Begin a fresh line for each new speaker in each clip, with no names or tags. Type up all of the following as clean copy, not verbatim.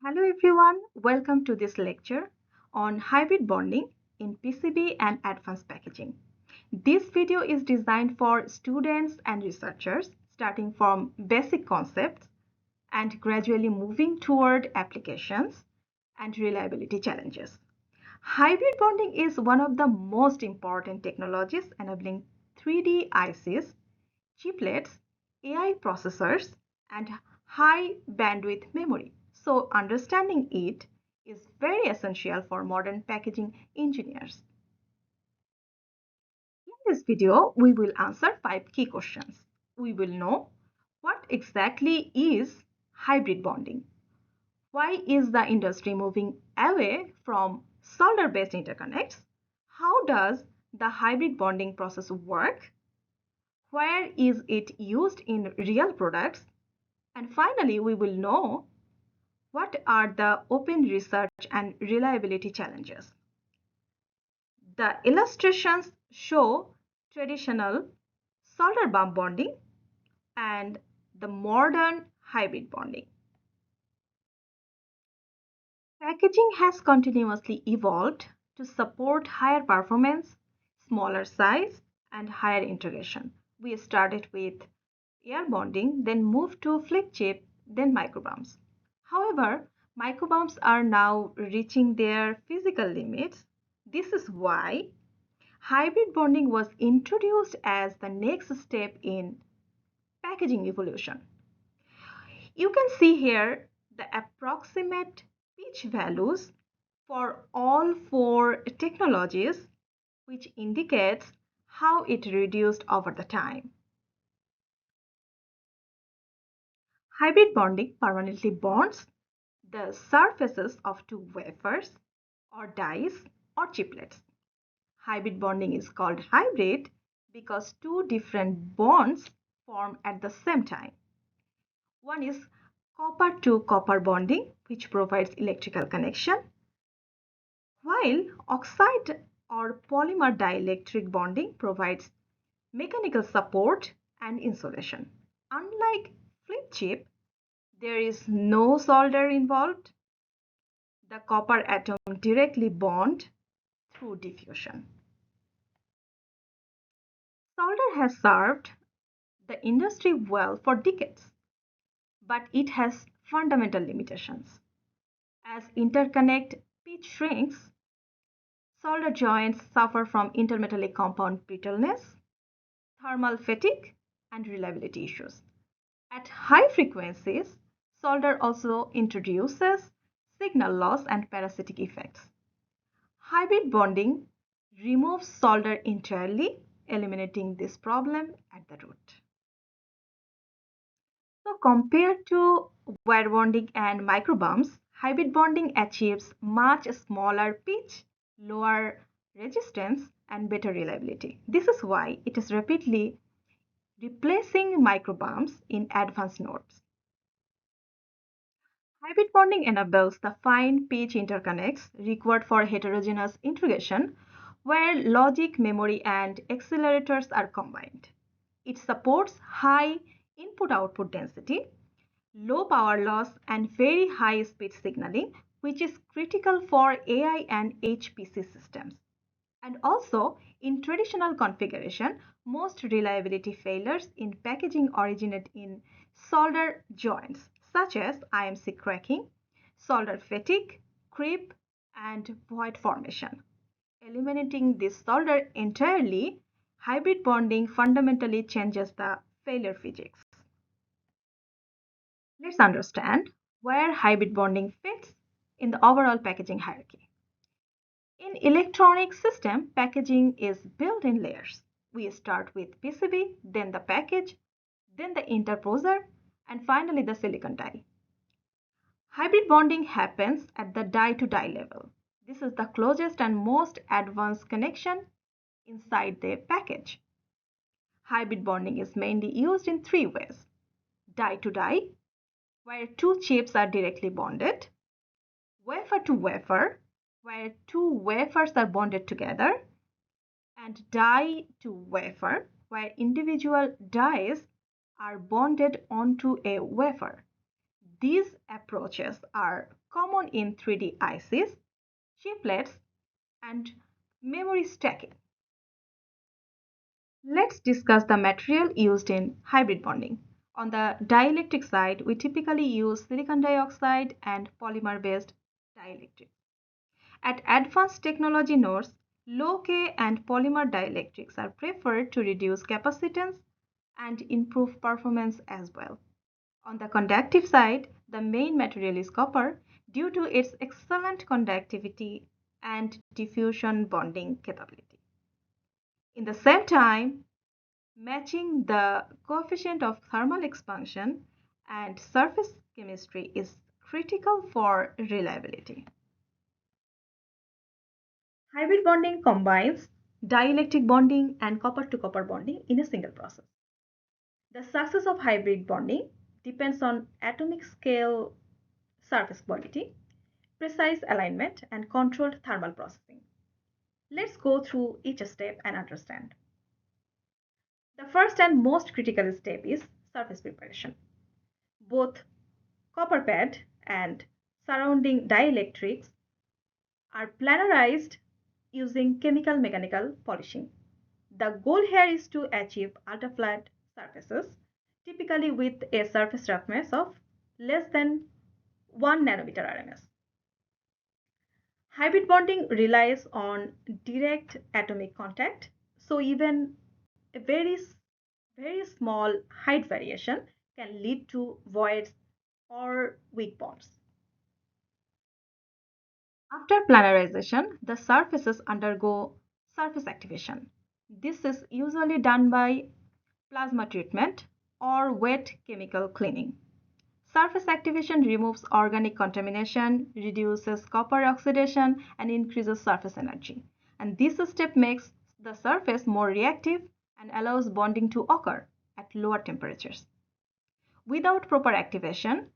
Hello everyone, welcome to this lecture on hybrid bonding in PCB and advanced packaging. This video is designed for students and researchers starting from basic concepts and gradually moving toward applications and reliability challenges. Hybrid bonding is one of the most important technologies enabling 3D ICs, chiplets, AI processors, and high bandwidth memory. So, understanding it is very essential for modern packaging engineers. In this video, we will answer 5 key questions. We will know what exactly is hybrid bonding? Why is the industry moving away from solder-based interconnects? How does the hybrid bonding process work? Where is it used in real products? And finally, we will know what are the open research and reliability challenges. The illustrations show traditional solder bump bonding and the modern hybrid bonding. Packaging has continuously evolved to support higher performance, smaller size, and higher integration. We started with air bonding, then moved to flip chip, then microbumps. However, microbumps are now reaching their physical limits. This is why hybrid bonding was introduced as the next step in packaging evolution. You can see here the approximate pitch values for all 4 technologies, which indicates how it reduced over the time. Hybrid bonding permanently bonds the surfaces of 2 wafers or dies or chiplets. Hybrid bonding is called hybrid because 2 different bonds form at the same time. One is copper to copper bonding, which provides electrical connection, while oxide or polymer dielectric bonding provides mechanical support and insulation. Unlike flip chip, there is no solder involved. The copper atom directly bond through diffusion. Solder has served the industry well for decades, but it has fundamental limitations. As interconnect pitch shrinks, solder joints suffer from intermetallic compound brittleness, thermal fatigue, and reliability issues. At high frequencies, solder also introduces signal loss and parasitic effects. Hybrid bonding removes solder entirely, eliminating this problem at the root. So compared to wire bonding and microbumps, hybrid bonding achieves much smaller pitch, lower resistance, and better reliability. This is why it is rapidly replacing microbumps in advanced nodes. Hybrid bonding enables the fine pitch interconnects required for heterogeneous integration, where logic, memory, and accelerators are combined. It supports high input-output density, low power loss, and very high speed signaling, which is critical for AI and HPC systems. And also, in traditional configuration, most reliability failures in packaging originate in solder joints, such as IMC cracking, solder fatigue, creep, and void formation. Eliminating this solder entirely, hybrid bonding fundamentally changes the failure physics. Let's understand where hybrid bonding fits in the overall packaging hierarchy. In electronic system, packaging is built in layers. We start with PCB, then the package, then the interposer, and finally the silicon die. Hybrid bonding happens at the die-to-die level. This is the closest and most advanced connection inside the package. Hybrid bonding is mainly used in 3 ways. Die-to-die, where 2 chips are directly bonded. Wafer to wafer, where 2 wafers are bonded together. And die to wafer, where individual dies are bonded onto a wafer. These approaches are common in 3D ICs, chiplets, and memory stacking. Let's discuss the material used in hybrid bonding. On the dielectric side, we typically use silicon dioxide and polymer-based dielectrics. At advanced technology nodes, low-K and polymer dielectrics are preferred to reduce capacitance and improve performance as well. On the conductive side, the main material is copper due to its excellent conductivity and diffusion bonding capability. In the same time, matching the coefficient of thermal expansion and surface chemistry is critical for reliability. Hybrid bonding combines dielectric bonding and copper-to-copper bonding in a single process. The success of hybrid bonding depends on atomic scale surface quality, precise alignment, and controlled thermal processing. Let's go through each step and understand. The first and most critical step is surface preparation. Both copper pad and surrounding dielectrics are planarized using chemical mechanical polishing. The goal here is to achieve ultra-flat surfaces, typically with a surface roughness of less than 1 nanometer RMS. Hybrid bonding relies on direct atomic contact, so even a very small height variation can lead to voids or weak bonds. After planarization, the surfaces undergo surface activation. This is usually done by plasma treatment or wet chemical cleaning. Surface activation removes organic contamination, reduces copper oxidation, and increases surface energy. And this step makes the surface more reactive and allows bonding to occur at lower temperatures. Without proper activation,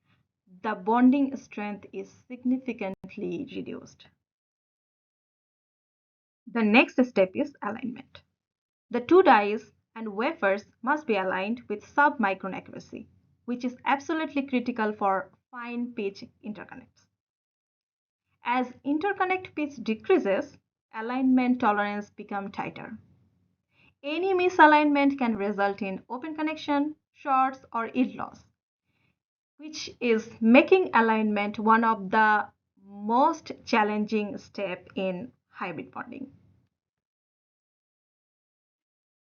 the bonding strength is significantly reduced. The next step is alignment. The two dies and wafers must be aligned with sub-micron accuracy, which is absolutely critical for fine pitch interconnects. As interconnect pitch decreases, alignment tolerance becomes tighter. Any misalignment can result in open connection, shorts, or yield loss, which is making alignment one of the most challenging steps in hybrid bonding.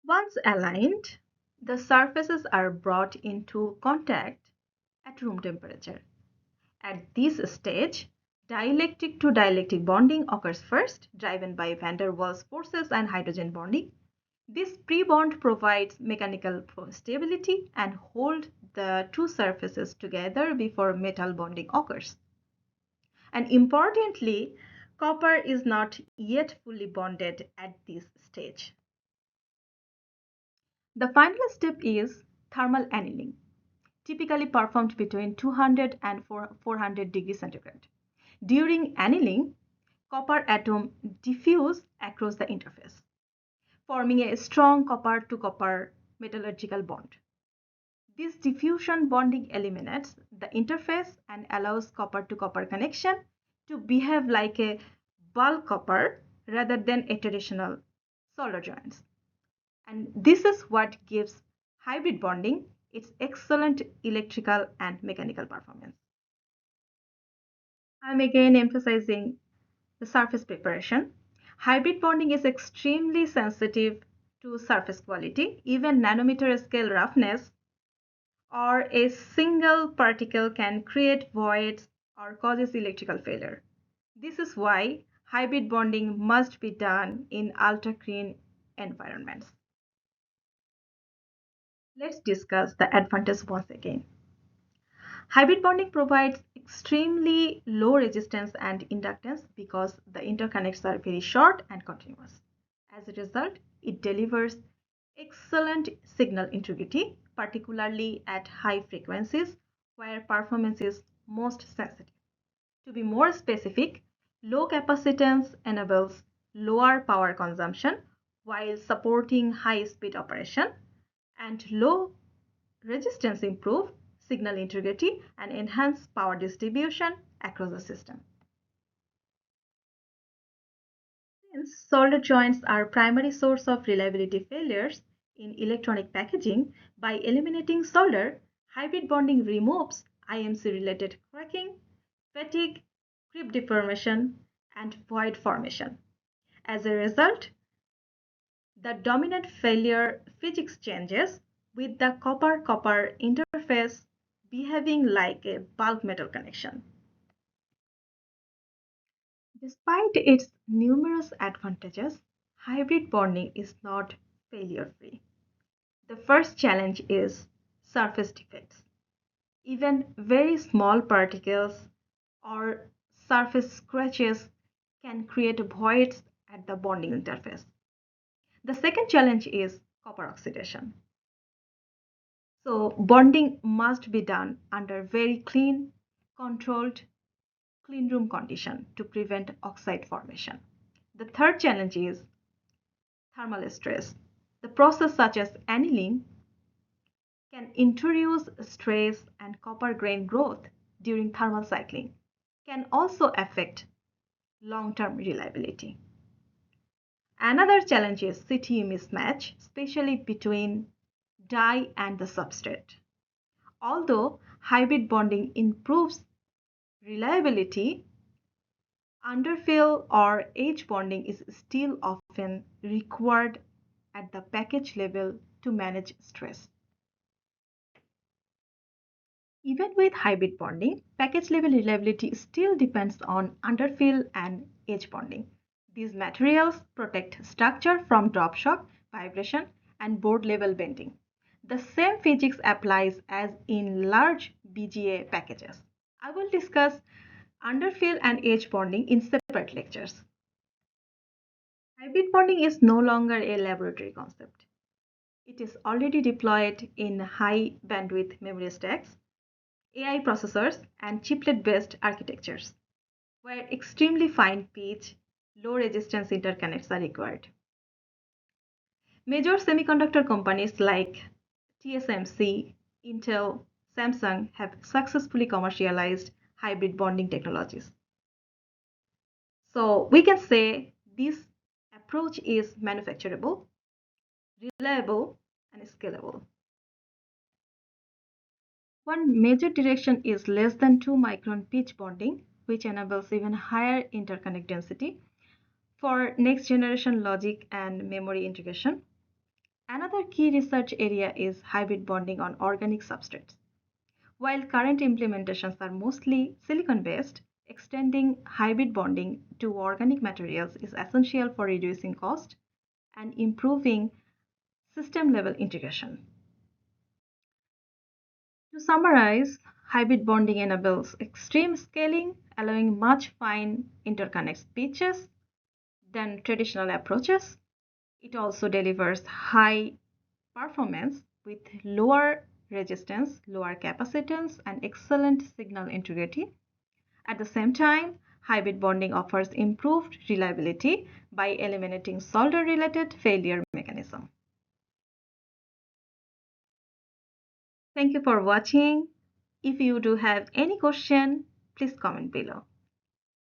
Once aligned, the surfaces are brought into contact at room temperature. At this stage, dielectric to dielectric bonding occurs first, driven by van der Waals forces and hydrogen bonding. This pre-bond provides mechanical stability and hold the two surfaces together before metal bonding occurs. And importantly, copper is not yet fully bonded at this stage. The final step is thermal annealing, typically performed between 200 and 400 degrees centigrade. During annealing, copper atoms diffuse across the interface, forming a strong copper-to-copper metallurgical bond. This diffusion bonding eliminates the interface and allows copper-to-copper connection to behave like a bulk copper rather than a traditional solder joints. And this is what gives hybrid bonding its excellent electrical and mechanical performance. I'm again emphasizing the surface preparation. Hybrid bonding is extremely sensitive to surface quality. Even nanometer scale roughness or a single particle can create voids or causes electrical failure. This is why hybrid bonding must be done in ultra-clean environments. Let's discuss the advantage once again. Hybrid bonding provides extremely low resistance and inductance because the interconnects are very short and continuous. As a result, it delivers excellent signal integrity, particularly at high frequencies where performance is most sensitive. To be more specific, low capacitance enables lower power consumption while supporting high speed operation, and low resistance improve signal integrity, and enhance power distribution across the system. Since solder joints are primary source of reliability failures in electronic packaging, by eliminating solder, hybrid bonding removes IMC-related cracking, fatigue, creep deformation, and void formation. As a result, the dominant failure physics changes, with the copper-copper interface behaving like a bulk metal connection. Despite its numerous advantages, hybrid bonding is not failure-free. The first challenge is surface defects. Even very small particles or surface scratches can create voids at the bonding interface. The second challenge is copper oxidation. So bonding must be done under very clean, controlled clean room condition to prevent oxide formation. The third challenge is thermal stress. The process such as annealing can introduce stress and copper grain growth during thermal cycling, can also affect long-term reliability. Another challenge is CTE mismatch, especially between die and the substrate. Although hybrid bonding improves reliability, underfill or edge bonding is still often required at the package level to manage stress. Even with hybrid bonding, package level reliability still depends on underfill and edge bonding. These materials protect structure from drop shock, vibration, and board level bending. The same physics applies as in large BGA packages. I will discuss underfill and edge bonding in separate lectures. Hybrid bonding is no longer a laboratory concept. It is already deployed in high bandwidth memory stacks, AI processors, and chiplet-based architectures, where extremely fine pitch, low resistance interconnects are required. Major semiconductor companies like TSMC, Intel, Samsung have successfully commercialized hybrid bonding technologies. So we can say this approach is manufacturable, reliable, and scalable. One major direction is less than 2 micron pitch bonding, which enables even higher interconnect density for next generation logic and memory integration. Another key research area is hybrid bonding on organic substrates. While current implementations are mostly silicon based, extending hybrid bonding to organic materials is essential for reducing cost and improving system level integration. To summarize, hybrid bonding enables extreme scaling, allowing much fine interconnect pitches than traditional approaches. It also delivers high performance with lower resistance, lower capacitance, and excellent signal integrity. At the same time, hybrid bonding offers improved reliability by eliminating solder-related failure mechanism. Thank you for watching. If you do have any question, please comment below.